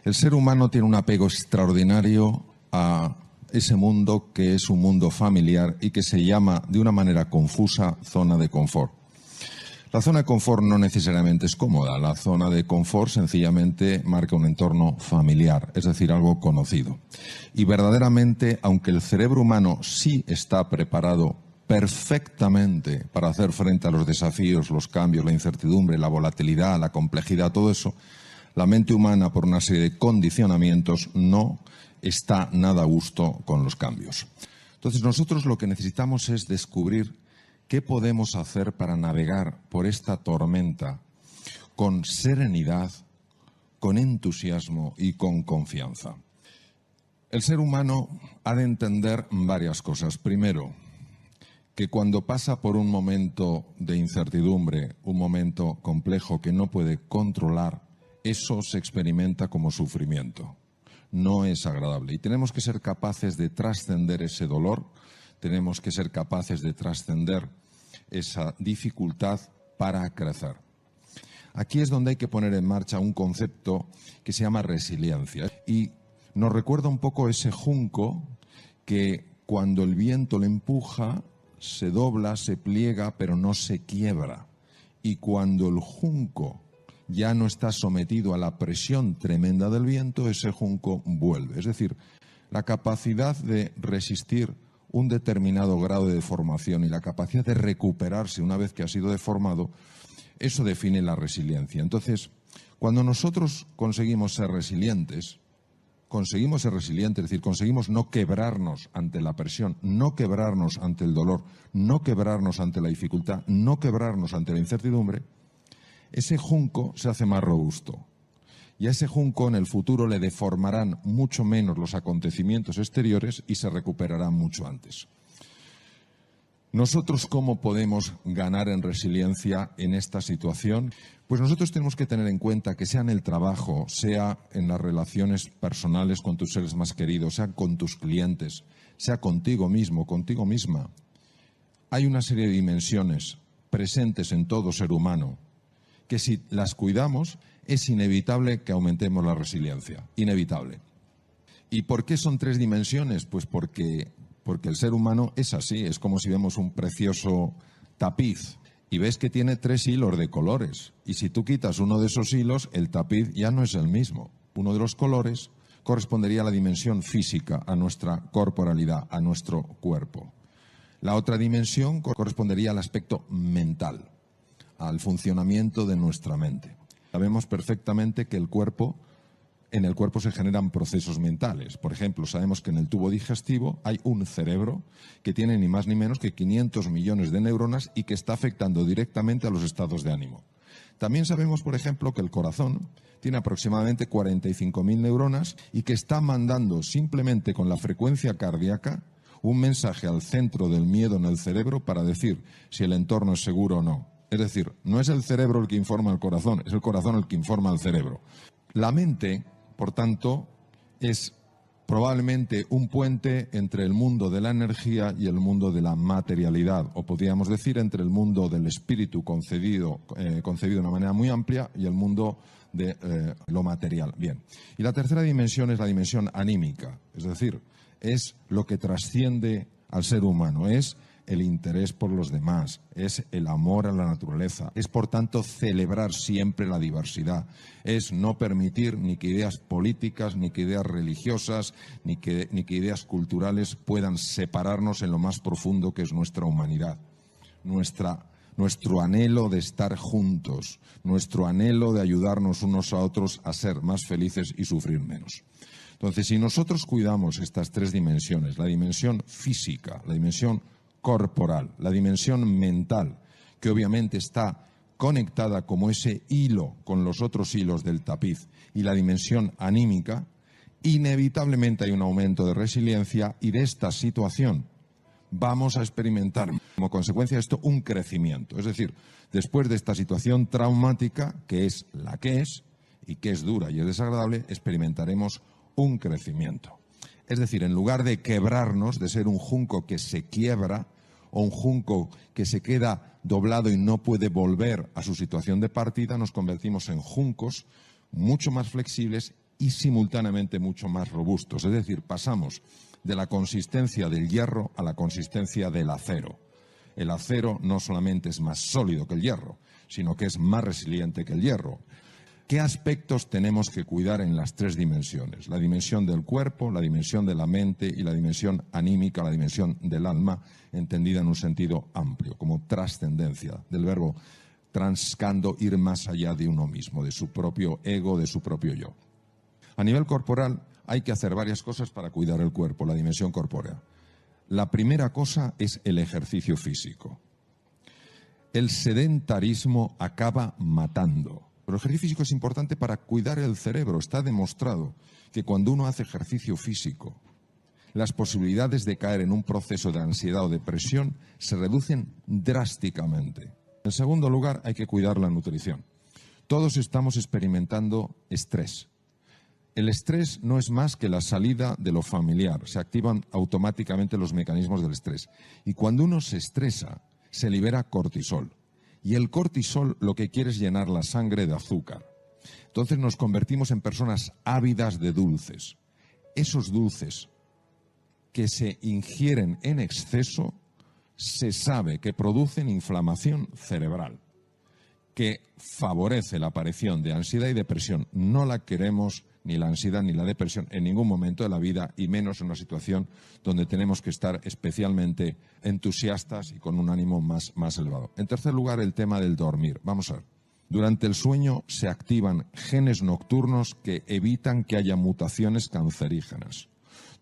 El ser humano tiene un apego extraordinario a ese mundo que es un mundo familiar y que se llama, de una manera confusa, zona de confort. La zona de confort no necesariamente es cómoda. La zona de confort sencillamente marca un entorno familiar, es decir, algo conocido. Y verdaderamente, aunque el cerebro humano sí está preparado perfectamente para hacer frente a los desafíos, los cambios, la incertidumbre, la volatilidad, la complejidad, todo eso, la mente humana, por una serie de condicionamientos, no está nada a gusto con los cambios. Entonces, nosotros lo que necesitamos es descubrir qué podemos hacer para navegar por esta tormenta con serenidad, con entusiasmo y con confianza. El ser humano ha de entender varias cosas. Primero, que cuando pasa por un momento de incertidumbre, un momento complejo que no puede controlar, eso se experimenta como sufrimiento. No es agradable y tenemos que ser capaces de trascender ese dolor, tenemos que ser capaces de trascender esa dificultad para crecer. Aquí es donde hay que poner en marcha un concepto que se llama resiliencia y nos recuerda un poco ese junco que cuando el viento le empuja se dobla, se pliega, pero no se quiebra. Y cuando el junco ya no está sometido a la presión tremenda del viento, ese junco vuelve. Es decir, la capacidad de resistir un determinado grado de deformación y la capacidad de recuperarse una vez que ha sido deformado, eso define la resiliencia. Entonces, cuando nosotros conseguimos ser resilientes, es decir, conseguimos no quebrarnos ante la presión, no quebrarnos ante el dolor, no quebrarnos ante la dificultad, no quebrarnos ante la incertidumbre, ese junco se hace más robusto. Y a ese junco en el futuro le deformarán mucho menos los acontecimientos exteriores y se recuperará mucho antes. ¿Nosotros cómo podemos ganar en resiliencia en esta situación? Pues nosotros tenemos que tener en cuenta que sea en el trabajo, sea en las relaciones personales con tus seres más queridos, sea con tus clientes, sea contigo mismo, contigo misma. Hay una serie de dimensiones presentes en todo ser humano que si las cuidamos es inevitable que aumentemos la resiliencia, inevitable. ¿Y por qué son tres dimensiones? Pues porque el ser humano es así, es como si vemos un precioso tapiz y ves que tiene 3 hilos de colores y si tú quitas uno de esos hilos, el tapiz ya no es el mismo. Uno de los colores correspondería a la dimensión física, a nuestra corporalidad, a nuestro cuerpo. La otra dimensión correspondería al aspecto mental, al funcionamiento de nuestra mente. Sabemos perfectamente que en el cuerpo se generan procesos mentales. Por ejemplo, sabemos que en el tubo digestivo hay un cerebro que tiene ni más ni menos que 500 millones de neuronas y que está afectando directamente a los estados de ánimo. También sabemos, por ejemplo, que el corazón tiene aproximadamente 45.000 neuronas y que está mandando simplemente con la frecuencia cardíaca un mensaje al centro del miedo en el cerebro para decir si el entorno es seguro o no. Es decir, no es el cerebro el que informa al corazón, es el corazón el que informa al cerebro. La mente, por tanto, es probablemente un puente entre el mundo de la energía y el mundo de la materialidad, o podríamos decir entre el mundo del espíritu concebido de una manera muy amplia y el mundo de lo material. Bien. Y la tercera dimensión es la dimensión anímica, es decir, es lo que trasciende al ser humano, es el interés por los demás, es el amor a la naturaleza, es por tanto celebrar siempre la diversidad, es no permitir ni que ideas políticas, ni que ideas religiosas, ni que ideas culturales puedan separarnos en lo más profundo que es nuestra humanidad, nuestro anhelo de estar juntos, nuestro anhelo de ayudarnos unos a otros a ser más felices y sufrir menos. Entonces, si nosotros cuidamos estas tres dimensiones, la dimensión física, la dimensión corporal, la dimensión mental, que obviamente está conectada como ese hilo con los otros hilos del tapiz, y la dimensión anímica, inevitablemente hay un aumento de resiliencia y de esta situación vamos a experimentar como consecuencia de esto un crecimiento. Es decir, después de esta situación traumática, que es la que es y que es dura y es desagradable, experimentaremos un crecimiento. Es decir, en lugar de quebrarnos, de ser un junco que se quiebra o un junco que se queda doblado y no puede volver a su situación de partida, nos convertimos en juncos mucho más flexibles y simultáneamente mucho más robustos. Es decir, pasamos de la consistencia del hierro a la consistencia del acero. El acero no solamente es más sólido que el hierro, sino que es más resiliente que el hierro. ¿Qué aspectos tenemos que cuidar en las tres dimensiones? La dimensión del cuerpo, la dimensión de la mente y la dimensión anímica, la dimensión del alma, entendida en un sentido amplio, como trascendencia, del verbo transcando, ir más allá de uno mismo, de su propio ego, de su propio yo. A nivel corporal hay que hacer varias cosas para cuidar el cuerpo, la dimensión corpórea. La primera cosa es el ejercicio físico. El sedentarismo acaba matando. Pero el ejercicio físico es importante para cuidar el cerebro. Está demostrado que cuando uno hace ejercicio físico, las posibilidades de caer en un proceso de ansiedad o depresión se reducen drásticamente. En segundo lugar, hay que cuidar la nutrición. Todos estamos experimentando estrés. El estrés no es más que la salida de lo familiar. Se activan automáticamente los mecanismos del estrés. Y cuando uno se estresa, se libera cortisol. Y el cortisol lo que quiere es llenar la sangre de azúcar. Entonces nos convertimos en personas ávidas de dulces. Esos dulces que se ingieren en exceso, se sabe que producen inflamación cerebral, que favorece la aparición de ansiedad y depresión. No la queremos, ni la ansiedad ni la depresión, en ningún momento de la vida, y menos en una situación donde tenemos que estar especialmente entusiastas y con un ánimo más elevado. En tercer lugar, el tema del dormir. Vamos a ver. Durante el sueño se activan genes nocturnos que evitan que haya mutaciones cancerígenas.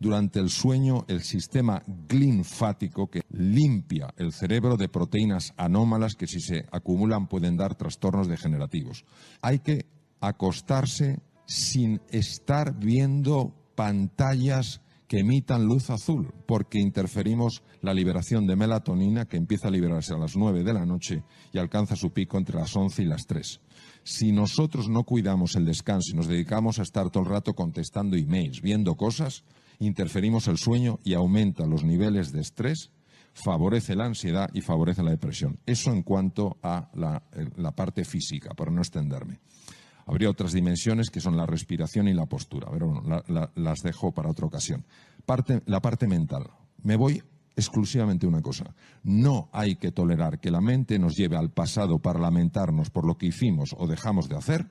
Durante el sueño, el sistema linfático que limpia el cerebro de proteínas anómalas que, si se acumulan, pueden dar trastornos degenerativos. Hay que acostarse sin estar viendo pantallas que emitan luz azul, porque interferimos la liberación de melatonina, que empieza a liberarse a las 9 de la noche y alcanza su pico entre las 11 y las 3. Si nosotros no cuidamos el descanso y nos dedicamos a estar todo el rato contestando emails, viendo cosas, interferimos el sueño y aumenta los niveles de estrés, favorece la ansiedad y favorece la depresión. Eso en cuanto a la parte física, para no extenderme. Habría otras dimensiones que son la respiración y la postura, pero bueno, las dejo para otra ocasión. La parte mental. Me voy exclusivamente a una cosa. No hay que tolerar que la mente nos lleve al pasado para lamentarnos por lo que hicimos o dejamos de hacer,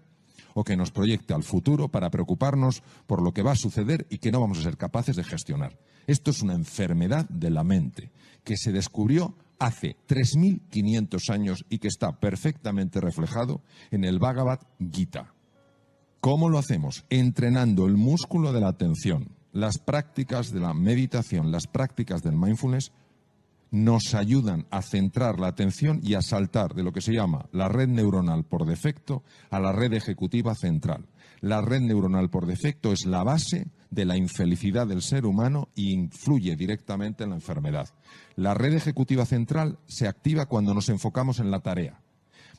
o que nos proyecte al futuro para preocuparnos por lo que va a suceder y que no vamos a ser capaces de gestionar. Esto es una enfermedad de la mente que se descubrió hace 3.500 años y que está perfectamente reflejado en el Bhagavad Gita. ¿Cómo lo hacemos? Entrenando el músculo de la atención. Las prácticas de la meditación, las prácticas del mindfulness nos ayudan a centrar la atención y a saltar de lo que se llama la red neuronal por defecto a la red ejecutiva central. La red neuronal por defecto es la base de la infelicidad del ser humano y influye directamente en la enfermedad. La red ejecutiva central se activa cuando nos enfocamos en la tarea.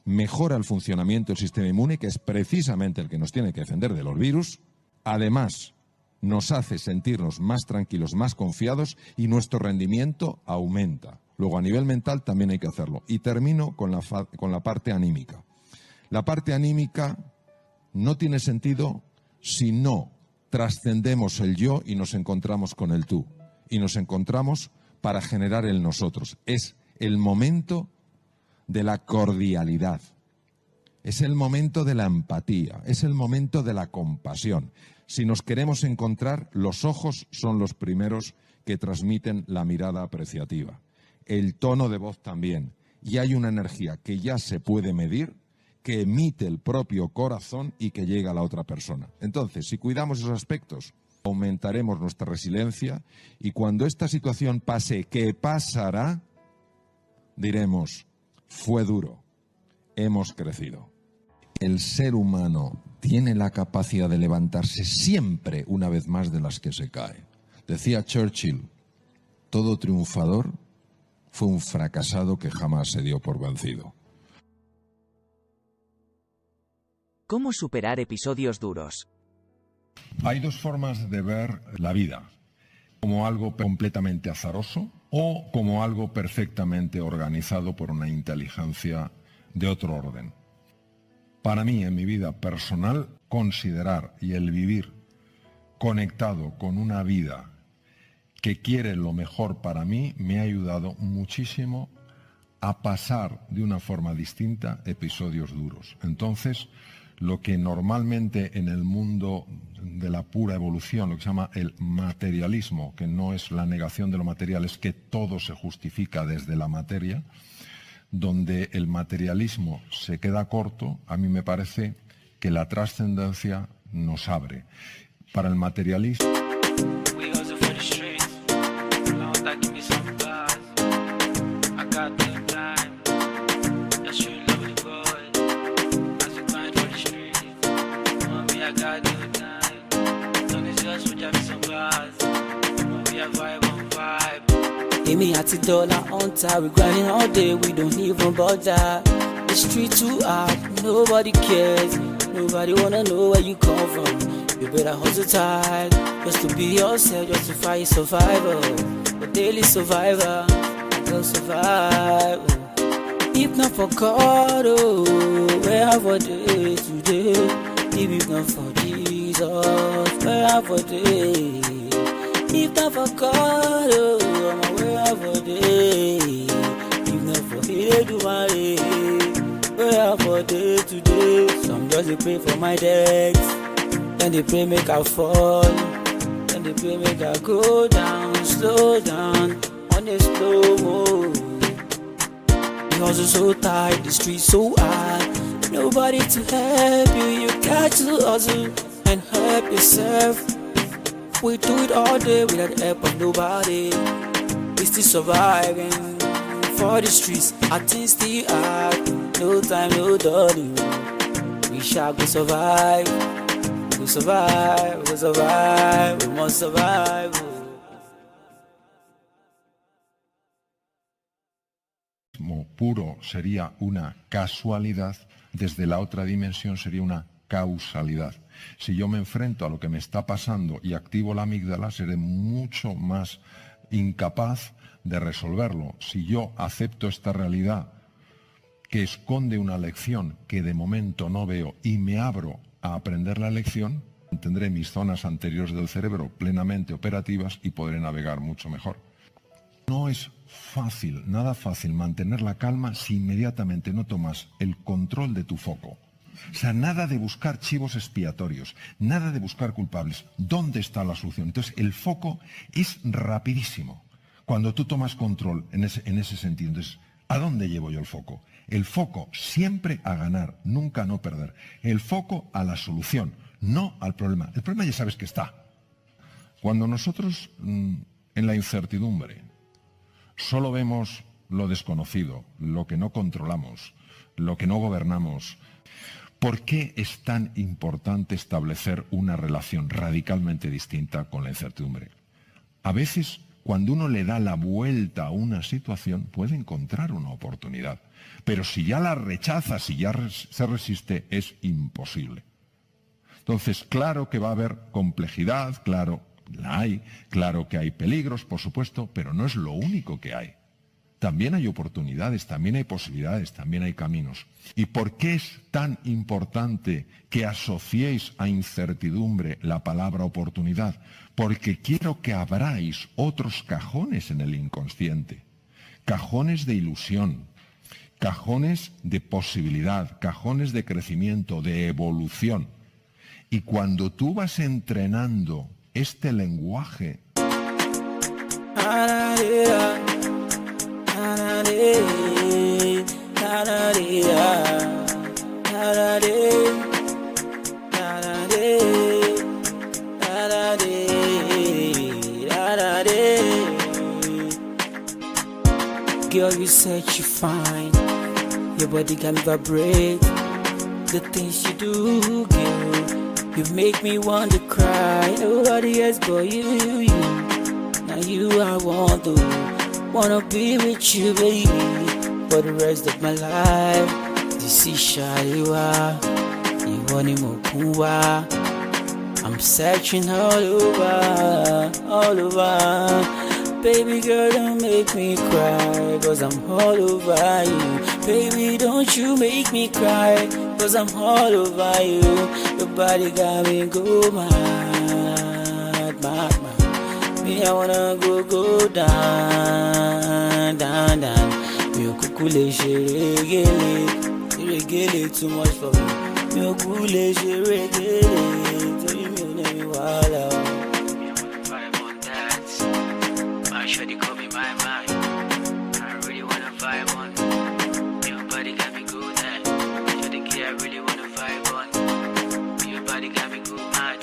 Mejora el funcionamiento del sistema inmune, que es precisamente el que nos tiene que defender de los virus. Además, nos hace sentirnos más tranquilos, más confiados, y nuestro rendimiento aumenta. Luego, a nivel mental también hay que hacerlo. Y termino con la parte anímica. La parte anímica no tiene sentido si no trascendemos el yo y nos encontramos con el tú. Y nos encontramos para generar el nosotros. Es el momento de la cordialidad. Es el momento de la empatía. Es el momento de la compasión. Si nos queremos encontrar, los ojos son los primeros que transmiten la mirada apreciativa. El tono de voz también. Y hay una energía que ya se puede medir, que emite el propio corazón y que llega a la otra persona. Entonces, si cuidamos esos aspectos, aumentaremos nuestra resiliencia, y cuando esta situación pase, ¿qué pasará? Diremos, fue duro, hemos crecido. El ser humano tiene la capacidad de levantarse siempre una vez más de las que se cae. Decía Churchill, todo triunfador fue un fracasado que jamás se dio por vencido. ¿Cómo superar episodios duros? Hay dos formas de ver la vida, como algo completamente azaroso o como algo perfectamente organizado por una inteligencia de otro orden. Para mí, en mi vida personal, considerar y el vivir conectado con una vida que quiere lo mejor para mí, me ha ayudado muchísimo a pasar de una forma distinta episodios duros. Entonces, lo que normalmente en el mundo de la pura evolución, lo que se llama el materialismo, que no es la negación de lo material, es que todo se justifica desde la materia, donde el materialismo se queda corto, a mí me parece que la trascendencia nos abre. Para el materialismo... Me at the dollar on time, we grinding all day, we don't even bother. The street too hard, nobody cares. Nobody wanna know where you come from. You better hustle tight, just to be yourself, just to fight survival. The daily survivor, I go survive. If not for God, oh, where have a day today? If not for Jesus, where have a day? If not for God, oh, I'm aware of a day. If not for Him, do my day. Where have a day today? Some just they pray for my debts, then they pray make I fall, then they pray make I go down, slow down, on a slow mo. The hustle so tight, the street so hard, nobody to help you. You got to hustle and help yourself. We do it all day without the help of nobody. We still surviving for the streets. Our things still hard. No time, no darling. We shall go survive. We survive. We survive. We must survive. Puro sería una casualidad, desde la otra dimensión sería una causalidad. Si yo me enfrento a lo que me está pasando y activo la amígdala, seré mucho más incapaz de resolverlo. Si yo acepto esta realidad que esconde una lección que de momento no veo y me abro a aprender la lección, tendré mis zonas anteriores del cerebro plenamente operativas y podré navegar mucho mejor. No es fácil, nada fácil mantener la calma si inmediatamente no tomas el control de tu foco. O sea, nada de buscar chivos expiatorios, nada de buscar culpables. ¿Dónde está la solución? Entonces, el foco es rapidísimo cuando tú tomas control en ese sentido. Entonces, ¿a dónde llevo yo el foco? El foco siempre a ganar, nunca a no perder. El foco a la solución, no al problema. El problema ya sabes que está. Cuando nosotros en la incertidumbre solo vemos lo desconocido, lo que no controlamos, lo que no gobernamos, ¿por qué es tan importante establecer una relación radicalmente distinta con la incertidumbre? A veces, cuando uno le da la vuelta a una situación, puede encontrar una oportunidad. Pero si ya la rechaza, si ya se resiste, es imposible. Entonces, claro que va a haber complejidad, claro, la hay, claro que hay peligros, por supuesto, pero no es lo único que hay. También hay oportunidades, también hay posibilidades, también hay caminos. ¿Y por qué es tan importante que asociéis a incertidumbre la palabra oportunidad? Porque quiero que abráis otros cajones en el inconsciente. Cajones de ilusión, cajones de posibilidad, cajones de crecimiento, de evolución. Y cuando tú vas entrenando este lenguaje... Girl, you said you fine. Your body can vibrate. The things you do, girl, you make me want to cry. Nobody else but you. Now you I want to wanna be with you, baby, for the rest of my life. This is Shaliwa, you want him. I'm searching all over, all over. Baby girl, don't make me cry, cause I'm all over you. Baby, don't you make me cry, cause I'm all over you. Your body got me go mad. Me, I wanna go down, down, down. Me, kukule regele, too much for me. Me, kukule regele, tell me name wala. Me, I wanna vibe on that. My shawty call me my mind. I really wanna vibe on. Your body got me good, man. You're the kid I really wanna vibe on. Your body got me good, man.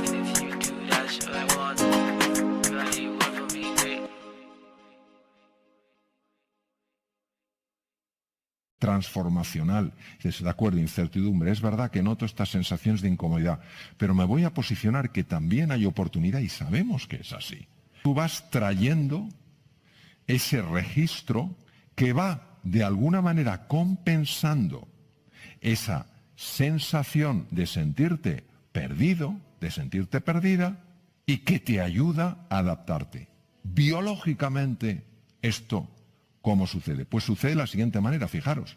And if you do, that's what I want. You are the one for me, babe. Transformacional. Dices, de acuerdo, incertidumbre. Es verdad que noto estas sensaciones de incomodidad, pero me voy a posicionar que también hay oportunidad y sabemos que es así. Tú vas trayendo ese registro que va de alguna manera compensando esa sensación de sentirte perdido, de sentirte perdida, y que te ayuda a adaptarte. Biológicamente, esto, ¿cómo sucede? Pues sucede de la siguiente manera, fijaros.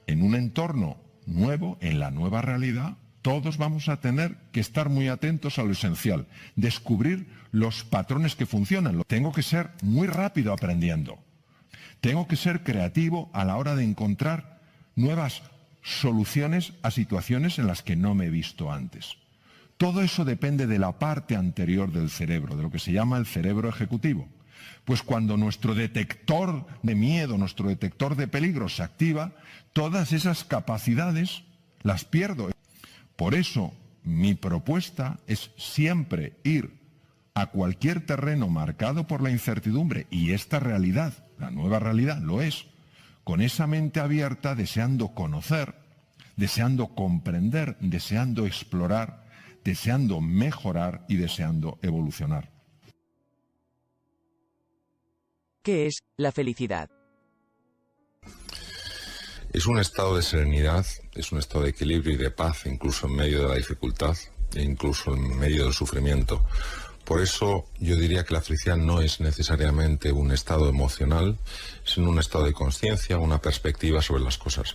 En un entorno nuevo, en la nueva realidad, todos vamos a tener que estar muy atentos a lo esencial, descubrir los patrones que funcionan. Tengo que ser muy rápido aprendiendo. Tengo que ser creativo a la hora de encontrar nuevas soluciones a situaciones en las que no me he visto antes. Todo eso depende de la parte anterior del cerebro, de lo que se llama el cerebro ejecutivo. Pues cuando nuestro detector de miedo, nuestro detector de peligro se activa, todas esas capacidades las pierdo. Por eso, mi propuesta es siempre ir a cualquier terreno marcado por la incertidumbre, y esta realidad, la nueva realidad, lo es, con esa mente abierta, deseando conocer, deseando comprender, deseando explorar, deseando mejorar y deseando evolucionar. ¿Qué es la felicidad? Es un estado de serenidad, es un estado de equilibrio y de paz, incluso en medio de la dificultad e incluso en medio del sufrimiento. Por eso yo diría que la felicidad no es necesariamente un estado emocional, sino un estado de conciencia, una perspectiva sobre las cosas.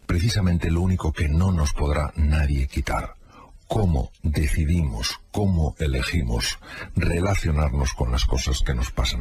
Precisamente lo único que no nos podrá nadie quitar. Cómo decidimos, cómo elegimos relacionarnos con las cosas que nos pasan.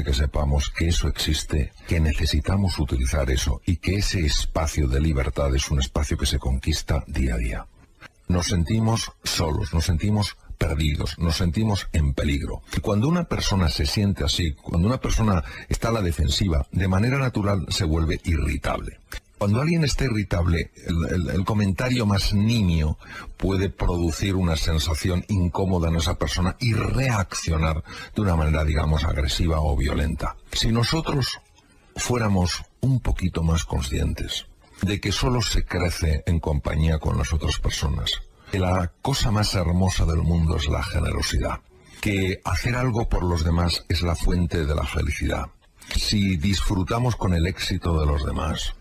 Que sepamos que eso existe, que necesitamos utilizar eso y que ese espacio de libertad es un espacio que se conquista día a día. Nos sentimos solos, nos sentimos perdidos, nos sentimos en peligro. Y cuando una persona se siente así, cuando una persona está a la defensiva, de manera natural se vuelve irritable. Cuando alguien está irritable, el comentario más nimio puede producir una sensación incómoda en esa persona y reaccionar de una manera, digamos, agresiva o violenta. Si nosotros fuéramos un poquito más conscientes de que solo se crece en compañía con las otras personas, que la cosa más hermosa del mundo es la generosidad, que hacer algo por los demás es la fuente de la felicidad, si disfrutamos con el éxito de los demás,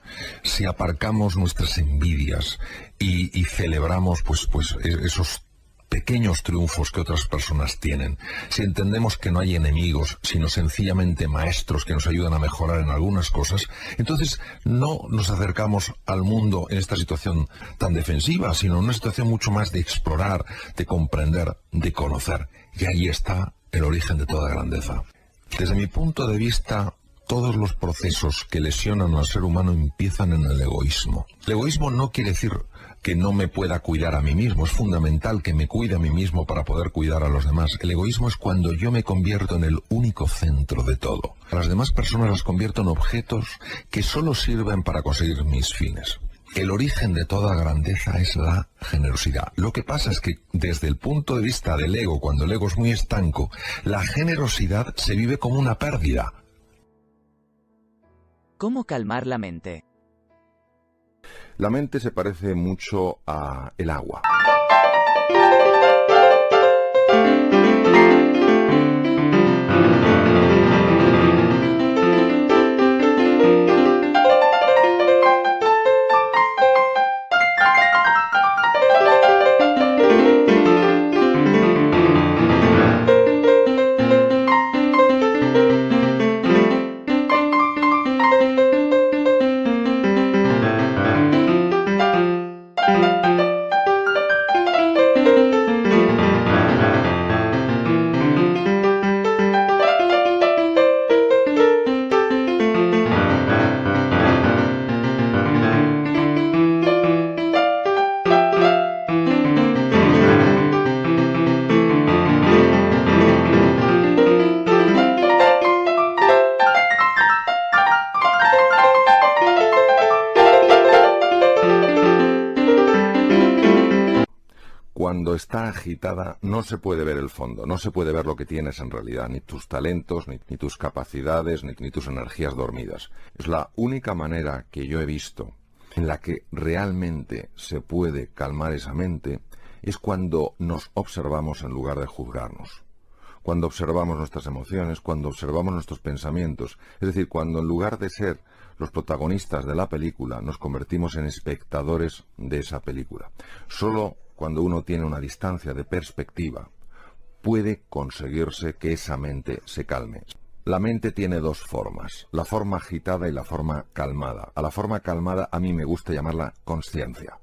si aparcamos nuestras envidias y celebramos pues esos pequeños triunfos que otras personas tienen, si entendemos que no hay enemigos, sino sencillamente maestros que nos ayudan a mejorar en algunas cosas, entonces no nos acercamos al mundo en esta situación tan defensiva, sino en una situación mucho más de explorar, de comprender, de conocer. Y ahí está el origen de toda grandeza. Desde mi punto de vista, todos los procesos que lesionan al ser humano empiezan en el egoísmo. El egoísmo no quiere decir que no me pueda cuidar a mí mismo. Es fundamental que me cuide a mí mismo para poder cuidar a los demás. El egoísmo es cuando yo me convierto en el único centro de todo. A las demás personas las convierto en objetos que solo sirven para conseguir mis fines. El origen de toda grandeza es la generosidad. Lo que pasa es que desde el punto de vista del ego, cuando el ego es muy estanco, la generosidad se vive como una pérdida. ¿Cómo calmar la mente? La mente se parece mucho a el agua. Cuando está agitada no se puede ver el fondo, no se puede ver lo que tienes en realidad, ni tus talentos, ni tus capacidades, ni tus energías dormidas. Es la única manera que yo he visto en la que realmente se puede calmar esa mente, es cuando nos observamos en lugar de juzgarnos. Cuando observamos nuestras emociones, cuando observamos nuestros pensamientos, es decir, cuando en lugar de ser los protagonistas de la película, nos convertimos en espectadores de esa película. Solo cuando uno tiene una distancia de perspectiva, puede conseguirse que esa mente se calme. La mente tiene dos formas, la forma agitada y la forma calmada. A la forma calmada a mí me gusta llamarla consciencia,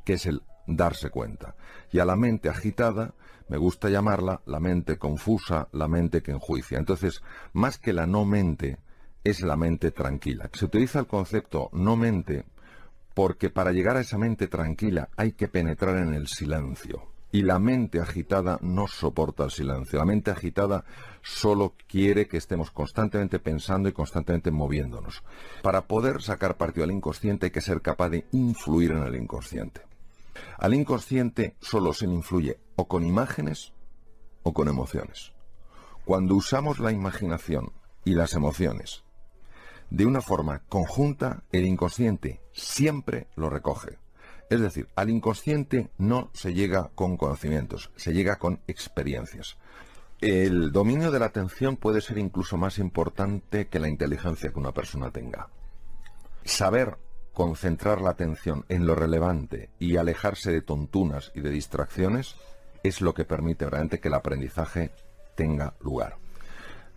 que es el darse cuenta. Y a la mente agitada me gusta llamarla la mente confusa, la mente que enjuicia. Entonces, más que la no mente, es la mente tranquila. Se utiliza el concepto no mente porque para llegar a esa mente tranquila hay que penetrar en el silencio. Y la mente agitada no soporta el silencio. La mente agitada solo quiere que estemos constantemente pensando y constantemente moviéndonos. Para poder sacar partido al inconsciente hay que ser capaz de influir en el inconsciente. Al inconsciente solo se le influye o con imágenes o con emociones. Cuando usamos la imaginación y las emociones de una forma conjunta, el inconsciente siempre lo recoge. Es decir, al inconsciente no se llega con conocimientos, se llega con experiencias. El dominio de la atención puede ser incluso más importante que la inteligencia que una persona tenga. Saber concentrar la atención en lo relevante y alejarse de tontunas y de distracciones es lo que permite realmente que el aprendizaje tenga lugar.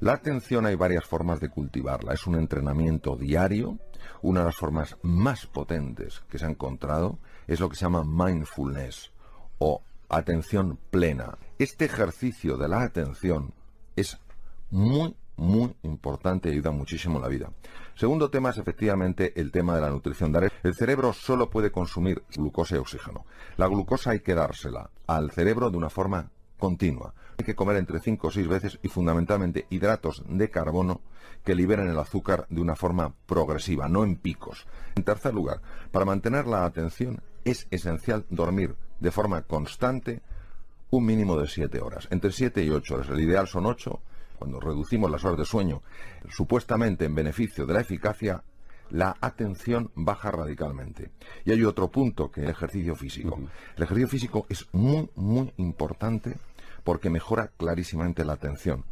La atención hay varias formas de cultivarla. Es un entrenamiento diario. Una de las formas más potentes que se ha encontrado es lo que se llama mindfulness o atención plena. Este ejercicio de la atención es muy importante y ayuda muchísimo en la vida. Segundo tema es efectivamente el tema de la nutrición. El cerebro solo puede consumir glucosa y oxígeno. La glucosa hay que dársela al cerebro de una forma continua. Hay que comer entre 5 o 6 veces y fundamentalmente hidratos de carbono que liberen el azúcar de una forma progresiva, no en picos. En tercer lugar, para mantener la atención es esencial dormir de forma constante un mínimo de 7 horas, entre 7 y 8 horas. El ideal son 8. Cuando reducimos las horas de sueño, supuestamente en beneficio de la eficacia, la atención baja radicalmente. Y hay otro punto, que es el ejercicio físico. El ejercicio físico es muy importante porque mejora clarísimamente la atención.